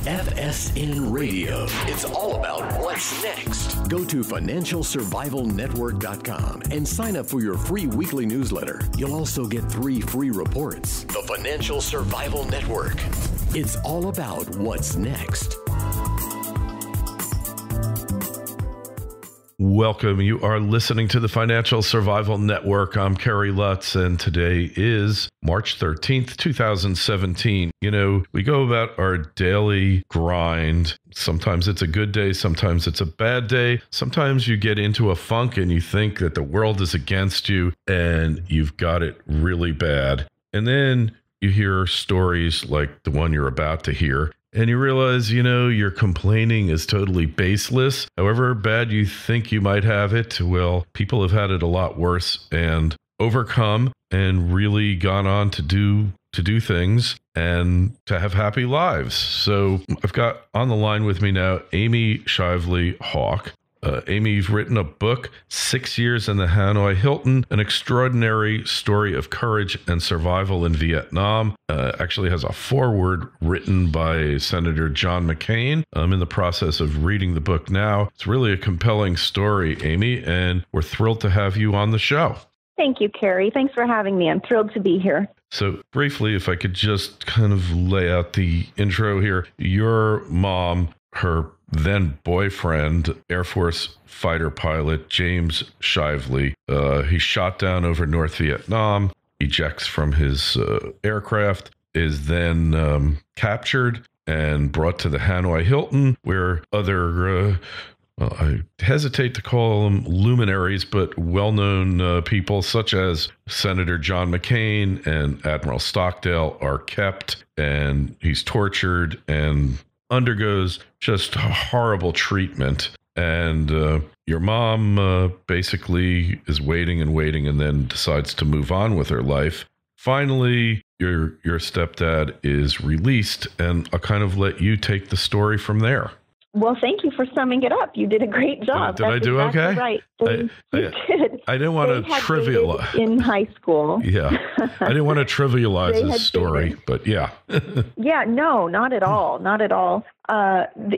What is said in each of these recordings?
FSN Radio. It's all about what's next. Go to financialsurvivalnetwork.com and sign up for your free weekly newsletter. You'll also get 3 free reports. The Financial Survival Network. It's all about what's next. Welcome. You are listening to the Financial Survival Network. I'm Kerry Lutz, and today is March 13th, 2017. You know, we go about our daily grind. Sometimes it's a good day. Sometimes it's a bad day. Sometimes you get into a funk and you think that the world is against you and you've got it really bad. And then you hear stories like the one you're about to hear. And you realize, you know, your complaining is totally baseless. However bad you think you might have it, well, people have had it a lot worse and overcome and really gone on to do things and to have happy lives. So I've got on the line with me now, Amy Shively Hawk. Amy, you've written a book, 6 Years in the Hanoi Hilton, an extraordinary story of courage and survival in Vietnam. Actually has a foreword written by Senator John McCain. I'm in the process of reading the book now. It's really a compelling story, Amy, and we're thrilled to have you on the show. Thank you, Kerry. Thanks for having me. I'm thrilled to be here. So briefly, if I could just kind of lay out the intro here. Your mom, her then boyfriend, Air Force fighter pilot James Shively, he shot down over North Vietnam, ejects from his aircraft, is then captured and brought to the Hanoi Hilton, where other, I hesitate to call them luminaries, but well-known people such as Senator John McCain and Admiral Stockdale are kept, and he's tortured and undergoes just horrible treatment. And your mom basically is waiting and then decides to move on with her life. Finally, your stepdad is released, and I'll kind of let you take the story from there. Well, thank you for summing it up. You did a great job. Did I do okay? Right. You did. I didn't want to trivialize in high school. Yeah, I didn't want to trivialize his story, but yeah. Yeah, no, not at all. Not at all.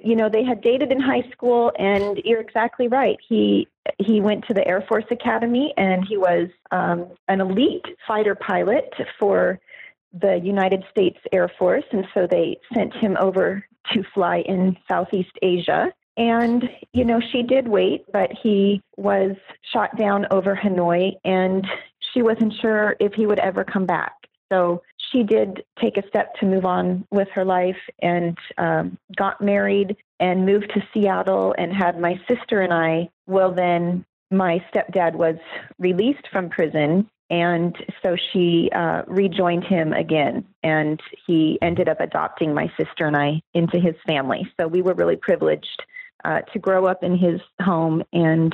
You know, they had dated in high school, and you're exactly right. He went to the Air Force Academy, and he was an elite fighter pilot for the United States Air Force, and so they sent him over to fly in Southeast Asia. And, you know, she did wait, but he was shot down over Hanoi, and she wasn't sure if he would ever come back. So she did take a step to move on with her life and got married and moved to Seattle and had my sister and I. Well, then my stepdad was released from prison, and so she rejoined him again, and he ended up adopting my sister and I into his family. So we were really privileged to grow up in his home, and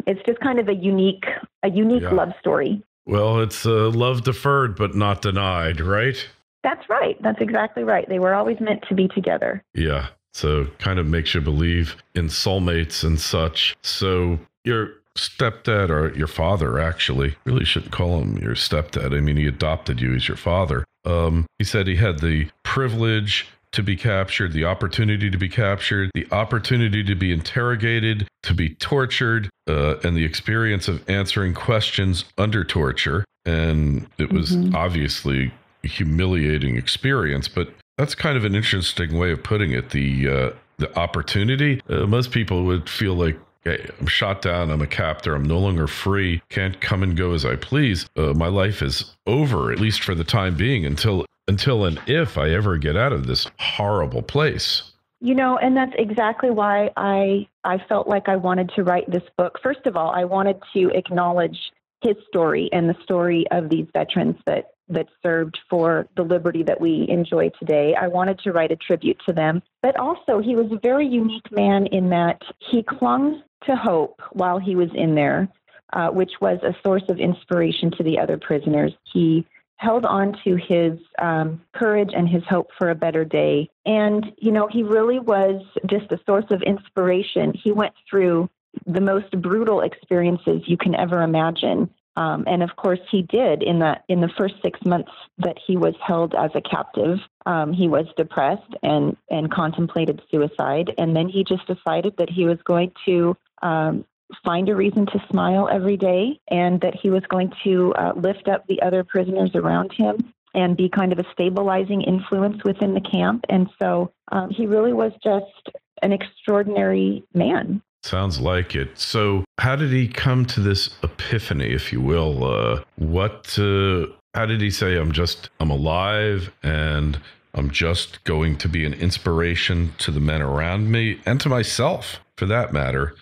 it's just kind of a unique love story. Well, it's love deferred but not denied, right? That's right. That's exactly right. They were always meant to be together. Yeah. So kind of makes you believe in soulmates and such. So your stepdad, or your father, actually, really shouldn't call him your stepdad. I mean, he adopted you as your father. He said he had the privilege to be captured, the opportunity to be captured, the opportunity to be interrogated, to be tortured, and the experience of answering questions under torture. And it was obviously a humiliating experience, but that's kind of an interesting way of putting it. The opportunity, most people would feel like, hey, I'm shot down, I'm a captor, I'm no longer free, can't come and go as I please. My life is over, at least for the time being, until and if I ever get out of this horrible place. You know, and that's exactly why I felt like I wanted to write this book. First of all, I wanted to acknowledge his story and the story of these veterans that served for the liberty that we enjoy today. I wanted to write a tribute to them. But also, he was a very unique man in that he clung to hope while he was in there, which was a source of inspiration to the other prisoners. He held on to his courage and his hope for a better day. And, you know, he really was just a source of inspiration. He went through the most brutal experiences you can ever imagine. And of course, he did in the first 6 months that he was held as a captive. He was depressed and contemplated suicide. And then he just decided that he was going to find a reason to smile every day, and that he was going to lift up the other prisoners around him and be kind of a stabilizing influence within the camp. And so he really was just an extraordinary man. Sounds like it. So how did he come to this epiphany, if you will? How did he say, I'm alive and I'm just going to be an inspiration to the men around me and to myself, for that matter?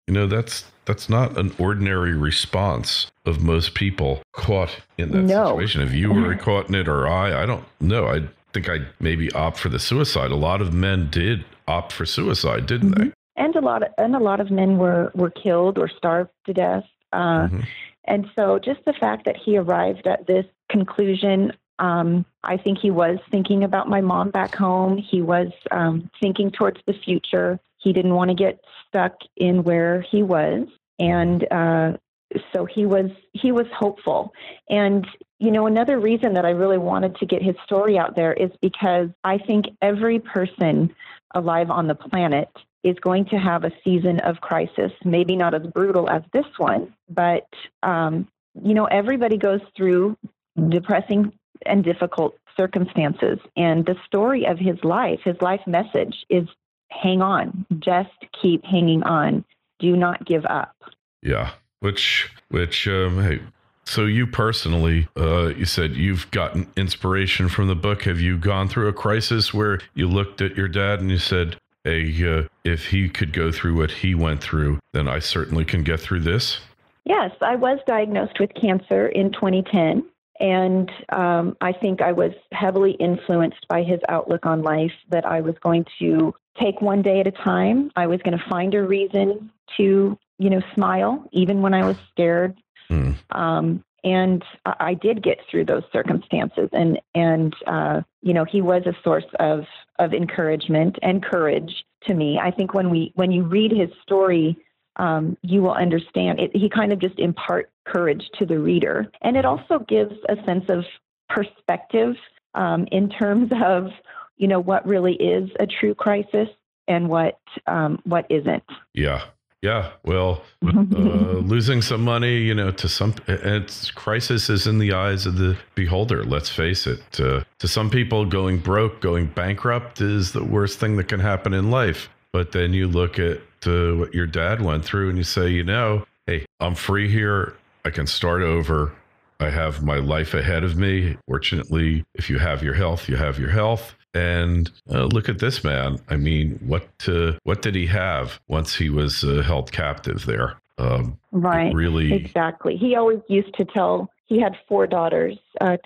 That's not an ordinary response of most people caught in that situation. If you were caught in it, or I don't know. I think I'd maybe opt for the suicide. A lot of men did opt for suicide, didn't they? And a lot of men were killed or starved to death. And so just the fact that he arrived at this conclusion, I think he was thinking about my mom back home. He was thinking towards the future. He didn't want to get stuck in where he was. And so he was hopeful. And, another reason that I really wanted to get his story out there is because I think every person alive on the planet is going to have a season of crisis, maybe not as brutal as this one, but, everybody goes through depressing and difficult circumstances. And the story of his life message is hang on, just keep hanging on. Do not give up. Yeah. Hey, so you personally, you said you've gotten inspiration from the book. Have you gone through a crisis where you looked at your dad and you said, hey, if he could go through what he went through, then I certainly can get through this? Yes, I was diagnosed with cancer in 2010. And I think I was heavily influenced by his outlook on life, that I was going to take one day at a time. I was going to find a reason to, smile, even when I was scared. And I did get through those circumstances. And he was a source of encouragement and courage to me. I think when you read his story, you will understand it. He kind of just impart courage to the reader. And it also gives a sense of perspective in terms of, what really is a true crisis and what isn't. Yeah. Well, losing some money, to some, it's crisis is in the eyes of the beholder. Let's face it. To some people, going broke, going bankrupt is the worst thing that can happen in life. But then you look at what your dad went through and you say, hey, I'm free here. I can start over. I have my life ahead of me. Fortunately, if you have your health, you have your health. And look at this man. I mean, what did he have once he was held captive there? Right. Really. Exactly. He always used to tell, he had 4 daughters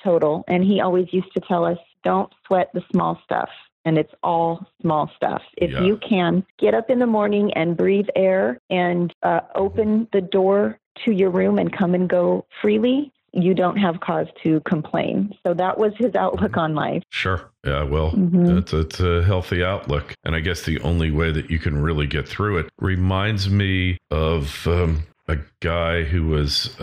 total, and he always used to tell us, don't sweat the small stuff. And it's all small stuff. If you can get up in the morning and breathe air and open the door to your room and come and go freely, you don't have cause to complain. So that was his outlook on life. Sure. Yeah, well, it's a healthy outlook. And I guess the only way that you can really get through it reminds me of a guy who was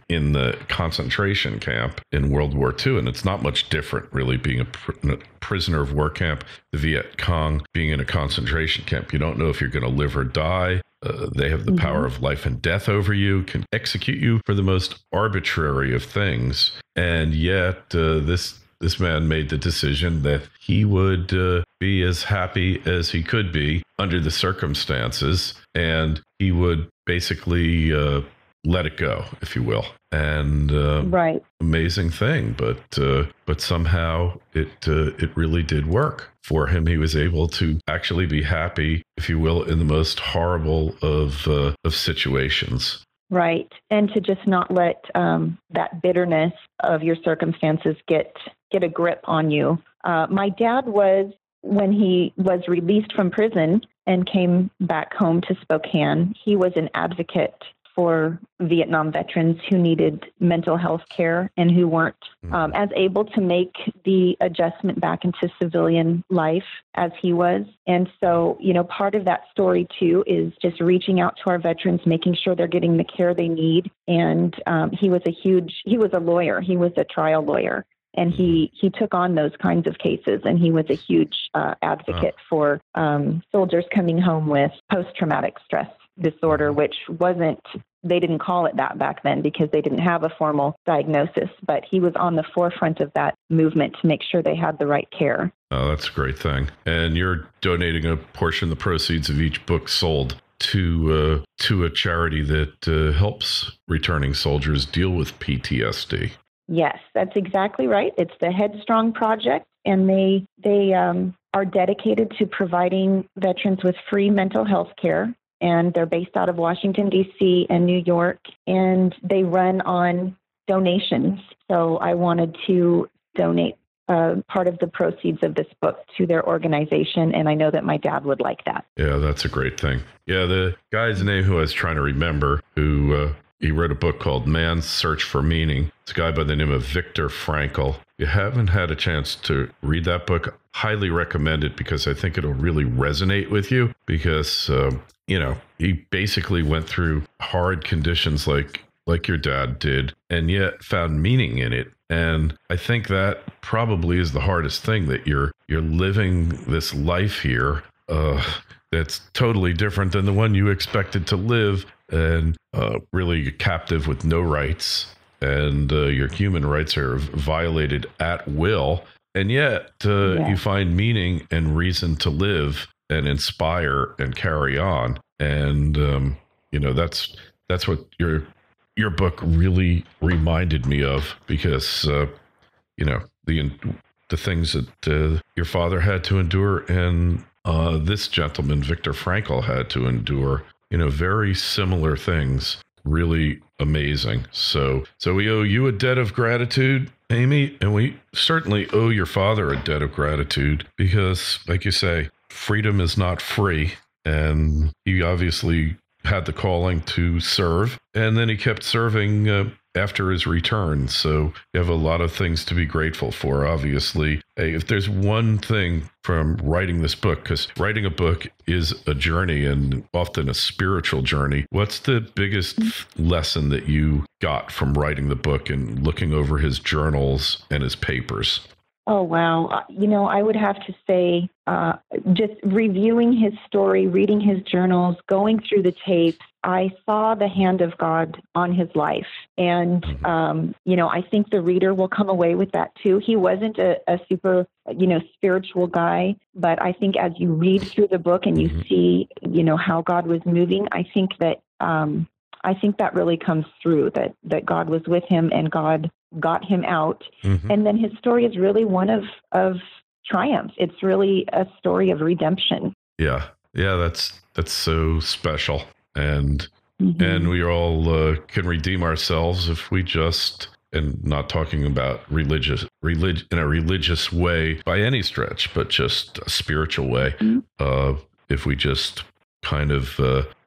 in the concentration camp in World War II. And it's not much different, really, being a prisoner of war camp, the Viet Cong, being in a concentration camp. You don't know if you're going to live or die. They have the power of life and death over you, can execute you for the most arbitrary of things. And yet this man made the decision that he would be as happy as he could be under the circumstances, and he would basically let it go, if you will. And right, amazing thing, but somehow it really did work for him. He was able to actually be happy, if you will, in the most horrible of situations. Right, and to just not let that bitterness of your circumstances get a grip on you. My dad was, when he was released from prison and came back home to Spokane, he was an advocate for Vietnam veterans who needed mental health care and who weren't as able to make the adjustment back into civilian life as he was. And so, part of that story too is just reaching out to our veterans, making sure they're getting the care they need. And he was a lawyer. He was a trial lawyer. And he took on those kinds of cases, and he was a huge advocate for soldiers coming home with post-traumatic stress disorder, which they didn't call it that back then because they didn't have a formal diagnosis, but he was on the forefront of that movement to make sure they had the right care. Oh, that's a great thing. And you're donating a portion of the proceeds of each book sold to a charity that helps returning soldiers deal with PTSD. Yes, that's exactly right. It's the Headstrong Project, and they are dedicated to providing veterans with free mental health care. And they're based out of Washington, D.C. and New York, and they run on donations. So I wanted to donate part of the proceeds of this book to their organization, and I know that my dad would like that. Yeah, that's a great thing. Yeah, the guy's name who I was trying to remember, who he wrote a book called Man's Search for Meaning. It's a guy by the name of Viktor Frankl. If you haven't had a chance to read that book, highly recommend it because I think it'll really resonate with you because, he basically went through hard conditions like your dad did and yet found meaning in it. And I think that probably is the hardest thing, that you're living this life here that's totally different than the one you expected to live, and really captive with no rights, and your human rights are violated at will. And yet you find meaning and reason to live and inspire and carry on. And, that's what your book really reminded me of, because, the things that your father had to endure and this gentleman, Viktor Frankl, had to endure, very similar things. Really amazing. So we owe you a debt of gratitude, Amy, and we certainly owe your father a debt of gratitude because, like you say, freedom is not free. And he obviously had the calling to serve, and then he kept serving after his return. So you have a lot of things to be grateful for, obviously. Hey, if there's one thing from writing this book, because writing a book is a journey and often a spiritual journey, what's the biggest lesson that you got from writing the book and looking over his journals and his papers? Oh, wow. I would have to say just reviewing his story, reading his journals, going through the tapes, I saw the hand of God on his life. And, I think the reader will come away with that too. He wasn't a super, spiritual guy, but I think as you read through the book and you see, how God was moving, I think that really comes through, that God was with him and God got him out. And then his story is really one of triumph. It's really a story of redemption. Yeah, that's so special. And we all can redeem ourselves if we just, and not talking about religion in a religious way by any stretch, but just a spiritual way. If we just kind of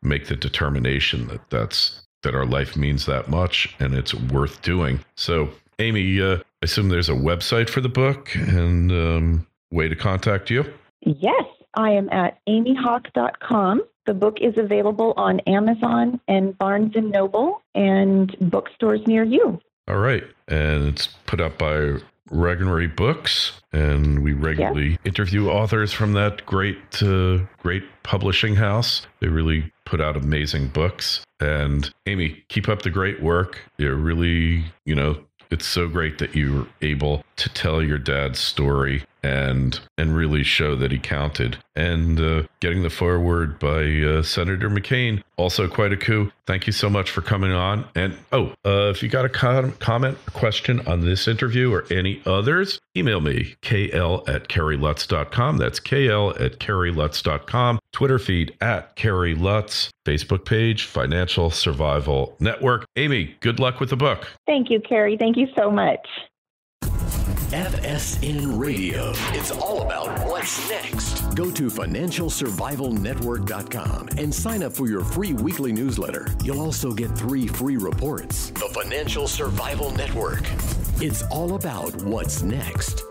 make the determination that our life means that much and it's worth doing. So, Amy, I assume there's a website for the book and way to contact you? Yes, I am at amyhawk.com. The book is available on Amazon and Barnes & Noble and bookstores near you. All right. And it's put out by Regnery Books, and we regularly interview authors from that great publishing house. They really put out amazing books. And Amy, keep up the great work. You're really, it's so great that you were able to tell your dad's story and really show that he counted. And getting the foreword by Senator McCain, also quite a coup. Thank you so much for coming on. And if you got a comment, a question on this interview or any others, email me, kl@kerrylutz.com. That's kl@kerrylutz.com. Twitter feed @KerryLutz. Facebook page, Financial Survival Network. Amy, good luck with the book. Thank you, Kerry. Thank you so much. FSN Radio. It's all about what's next. Go to financialsurvivalnetwork.com and sign up for your free weekly newsletter. You'll also get 3 free reports. The Financial Survival Network. It's all about what's next.